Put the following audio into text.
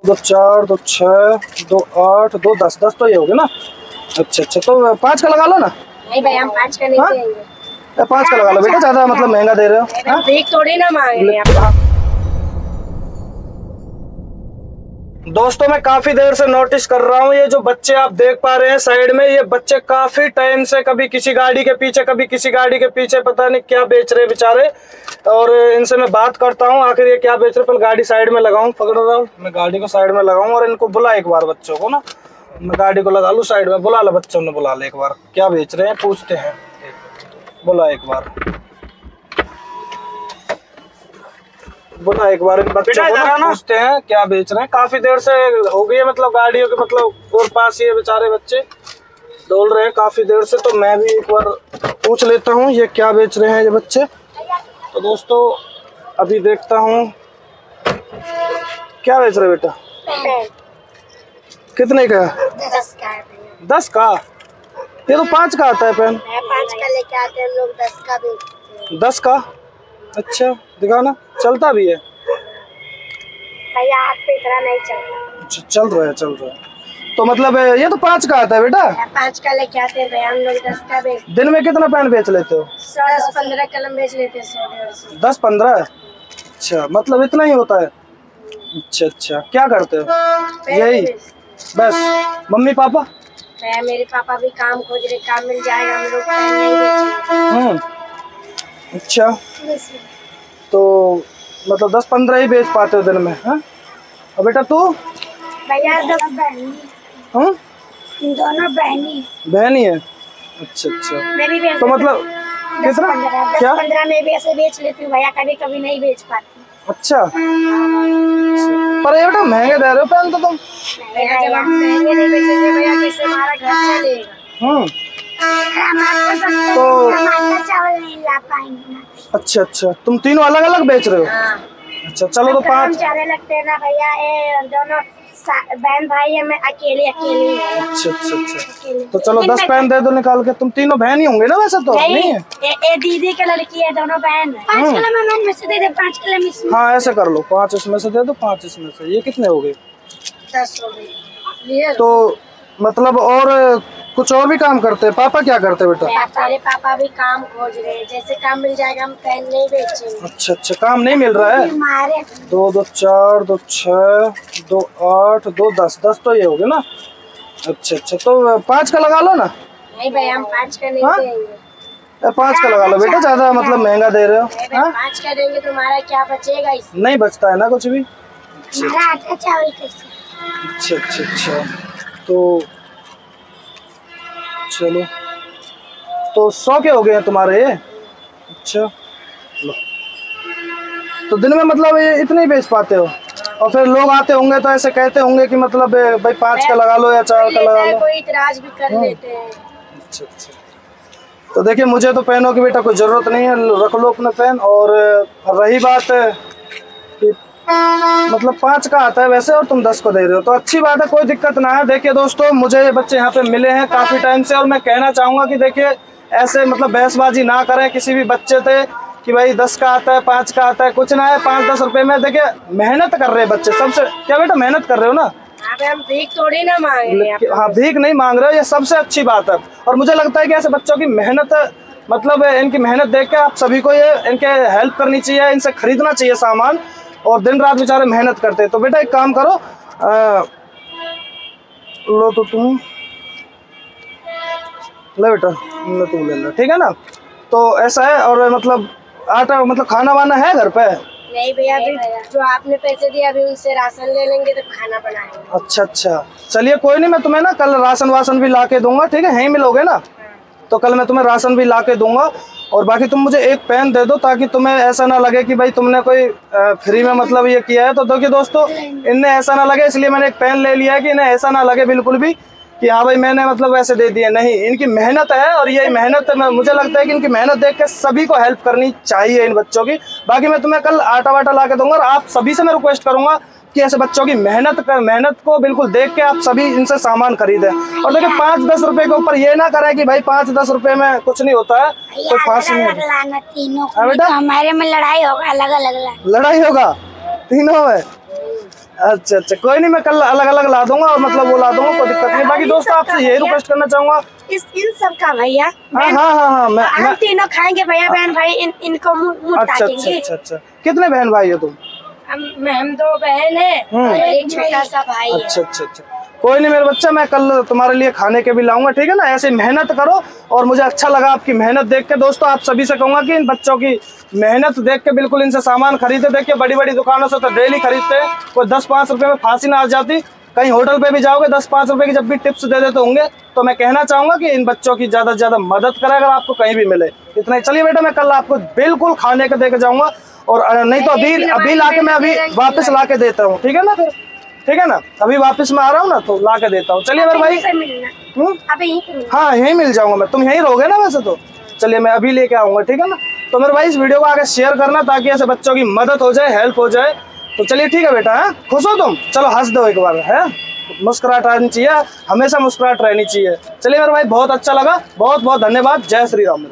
दो 4, दो 6, दो 8, दो 10, 10 तो ये हो गए ना। अच्छा अच्छा, तो 5 का लगा लो ना। नहीं भाई, हम 5 का नहीं देंगे। 5 का लगा लो बेटा, ज्यादा मतलब महंगा दे रहे हो। देख थोड़ी ना मांगे। दोस्तों मैं काफी देर से नोटिस कर रहा हूँ, ये जो बच्चे आप देख पा रहे हैं साइड में, ये बच्चे काफी टाइम से कभी किसी गाड़ी के पीछे कभी किसी गाड़ी के पीछे पता नहीं क्या बेच रहे बेचारे। और इनसे मैं बात करता हूँ आखिर ये क्या बेच रहे। पहले गाड़ी साइड में लगाऊं, पकड़ रहा हूँ मैं गाड़ी को साइड में लगाऊं और इनको बुला एक बार, बच्चों को ना मैं गाड़ी को लगा लूँ साइड में, बुला लो बच्चों ने, बुला ले एक बार, क्या बेच रहे हैं पूछते हैं, बुला एक बार, बोला एक बार इन बच्चों को ना पूछते हैं क्या बेच रहे हैं। काफी देर से हो गई है मतलब गाड़ियों के मतलब और पास ये बेचारे बच्चे डोल रहे हैं काफी देर से, तो मैं भी एक बार पूछ लेता हूँ ये क्या बेच रहे हैं ये बच्चे। तो दोस्तों अभी देखता हूँ क्या बेच रहे बेटा, कितने का? 10 का। 10 का? ये तो 5 का आता है पेन। 5 का लेके आते हैं लोग, 10 का बेचते हैं। 10 का? अच्छा दिखाना, चलता भी है भैया, हाथ पे इतना नहीं चलता। चल रहा है, चल रहा है। तो मतलब ये तो 5 का आता है बेटा। 5 का लेके आते हैं भैया, हम लोग 10 का बेचते हैं। दिन में कितना पेन बेच लेते हो? 10-15 कलम बेच लेते हैं, 100-150। 10-15? अच्छा, मतलब इतना ही होता है। अच्छा अच्छा, क्या करते हो? यही बस? Mummy papa? भैया मेरे पापा भी काम खोज रहे, काम मिल जाएगा, हम लोग पेन नहीं बेचेंगे। अच्छा, तो मतलब 10-15 ही बेच पाते हो दिन में? हाँ, और बेटा तू? भैया 10 बहनी। हाँ, दोनों बहनी है। अच्छा अच्छा, मैं भी बेच तो मतलब कितना? 10-15 में भी ऐसे बेच लेती हूँ भैया, कभी कभी नहीं बेच पाती। अच्छा, पर ये बेटा महंगे दे रहे हो पेन तो तुम। भैया जब हम महंगे नहीं बेचेंगे भैया, कैसे हमारा घर चलेगा? तो चावल नहीं ला पाएंगे ना। अच्छा अच्छा, तुम तीनों अलग अलग बेच रहे हो? अच्छा चलो, तो 5 ज्यादा लगते हैं ना भैया, दोनों बहन भाई है, मैं अकेले अच्छा अच्छा अच्छा, तो चलो 10 पेन दे दो निकाल के। तुम तीनों बहन ही होंगे ना वैसे तो? नहीं है, ये दीदी का लड़की है, दोनों बहन है। 5 कलम में से दे दे, 5 कलम इसमें। हाँ ऐसे कर लो, 5 इसमें से दे दो, 5 इसमें से। ये कितने हो गए? 10 हो गए। तो मतलब और कुछ और भी काम करते हैं? पापा क्या करते हैं बेटा? मेरे पापा भी काम खोज रहे हैं, जैसे काम मिल जाएगा हम पेन नहीं बेचेंगे। अच्छा अच्छा, काम नहीं मिल रहा है? 2, 2, 4, 2, 6, 2, 8, 2, 10, 10 तो ये हो गए ना। अच्छा अच्छा, तो 5 का लगा लो ना। नहीं भाई, हम 5 का नहीं देंगे। 5 का लगा लो बेटा, ज्यादा मतलब महंगा दे रहे हो। 5 का देंगे तुम्हारा क्या बचेगा इसमें? नहीं बचता है ना कुछ भी। आटा चावल कैसे? अच्छा अच्छा अच्छा, तो चलो, तो 100 के हो गए हैं तुम्हारे ये। अच्छा लो, तो दिन में मतलब ये इतने ही बेच पाते हो? और फिर लोग आते होंगे तो ऐसे कहते होंगे कि मतलब भाई 5 का लगा लो या 4 का लगा लो, कोई इतराज भी कर लेते हैं। अच्छा अच्छा, तो देखिए मुझे तो पेनों की बेटा कोई ज़रूरत नहीं है, रख लो अपना पेन। और रही बात कि मतलब 5 का आता है वैसे और तुम 10 को दे रहे हो, तो अच्छी बात है, कोई दिक्कत ना है। देखिए दोस्तों, मुझे ये बच्चे यहाँ पे मिले हैं काफ़ी टाइम से, और मैं कहना चाहूँगा कि देखिए ऐसे मतलब बहसबाजी ना करें किसी भी बच्चे से कि भाई 10 का आता है, 5 का आता है, कुछ ना है। 5-10 रुपए में देखिए मेहनत कर रहे हैं बच्चे, सबसे क्या बेटा मेहनत कर रहे हो ना। हम भीख थोड़ी ना मांग रहे हैं। हाँ, भीख नहीं मांग रहे हो, ये सबसे अच्छी बात है। और मुझे लगता है कि ऐसे बच्चों की मेहनत मतलब इनकी मेहनत देख के आप सभी को ये इनके हेल्प करनी चाहिए, इनसे खरीदना चाहिए सामान, और दिन रात बेचारे मेहनत करते हैं। तो बेटा एक काम करो, लो तो तुम ले बेटा, लो तुम ले लो, ठीक है ना। तो ऐसा है, और मतलब आटा मतलब खाना वाना है घर पे? नहीं भैया, अभी जो आपने पैसे दिए अभी उनसे राशन ले लेंगे तो खाना बनाएंगे। अच्छा अच्छा, चलिए कोई नहीं, मैं तुम्हें ना कल राशन वासन भी ला के दूंगा, ठीक है? यहीं मिलोगे ना? तो कल मैं तुम्हें राशन भी ला के दूंगा। और बाकी तुम मुझे एक पेन दे दो, ताकि तुम्हें ऐसा ना लगे कि भाई तुमने कोई फ्री में मतलब ये किया है। तो देखिए दोस्तों, इन्हें ऐसा ना लगे, इसलिए मैंने एक पेन ले लिया है कि इन्हें ऐसा ना लगे बिल्कुल भी कि हाँ भाई मैंने मतलब ऐसे दे दिए, नहीं, इनकी मेहनत है। और यही मेहनत मुझे लगता है कि इनकी मेहनत देख के सभी को हेल्प करनी चाहिए इन बच्चों की। बाकी मैं तुम्हें कल आटा वाटा ला के दूंगा, और आप सभी से मैं रिक्वेस्ट करूंगा कि ऐसे बच्चों की मेहनत को बिल्कुल देख के आप सभी इनसे सामान खरीदें। और देखिए 5-10 रुपए के ऊपर ये ना करें कि भाई 5-10 रुपए में कुछ नहीं होता है, कोई खास नहीं है। तीनों बेटा, हमारे में लड़ाई होगा, अलग अलग लड़ाई होगा तीनों में? अच्छा अच्छा, कोई नहीं, मैं कल अलग अलग ला दूंगा और मतलब वो ला दूंगा, कोई दिक्कत नहीं। बाकी दोस्तों आपसे यही रिक्वेस्ट करना चाहूंगा, इन सब का भैया। हाँ हाँ हाँ हाँ, हम तीनों खाएंगे भैया, बहन भाई इनको मुंह अच्छा अच्छा अच्छा अच्छा, कितने बहन भाई हो तुम? हम 2 बहन है और एक छोटा सा भाई है। अच्छा अच्छा अच्छा, कोई नहीं मेरे बच्चा, मैं कल तुम्हारे लिए खाने के भी लाऊंगा, ठीक है ना। ऐसे मेहनत करो, और मुझे अच्छा लगा आपकी मेहनत देख के। दोस्तों आप सभी से कहूंगा कि इन बच्चों की मेहनत देख के बिल्कुल इनसे सामान खरीदे। देखिए बड़ी बड़ी दुकानों से तो डेली खरीदते हैं, कोई 10-5 रुपए में फांसी ना आ जाती। कहीं होटल पे भी जाओगे 10-5 रुपए की जब भी टिप्स दे देते होंगे। तो मैं कहना चाहूंगा कि इन बच्चों की ज्यादा से ज्यादा मदद करें अगर आपको कहीं भी मिले। इतना ही, चलिए बेटा मैं कल आपको बिल्कुल खाने के दे के जाऊंगा, और नहीं तो अभी लाके मैं अभी वापस ला के देता हूँ, ठीक है ना फिर, ठीक है ना। अभी वापस मैं आ रहा हूँ ना, तो ला के देता हूँ। चलिए मेरे भाई, हाँ यहीं मिल जाऊंगा मैं, तुम यहीं रहोगे ना वैसे तो। चलिए मैं अभी लेके आऊंगा, ठीक है ना। तो मेरे भाई इस वीडियो को आगे शेयर करना, ताकि ऐसे बच्चों की मदद हो जाए, हेल्प हो जाए। तो चलिए ठीक है बेटा, है खुश हो तुम? चलो हंस दो एक बार, है मुस्कुराहट रहनी चाहिए, हमेशा मुस्कुराहट रहनी चाहिए। चलिए मेरे भाई बहुत अच्छा लगा, बहुत बहुत धन्यवाद। जय श्री राम।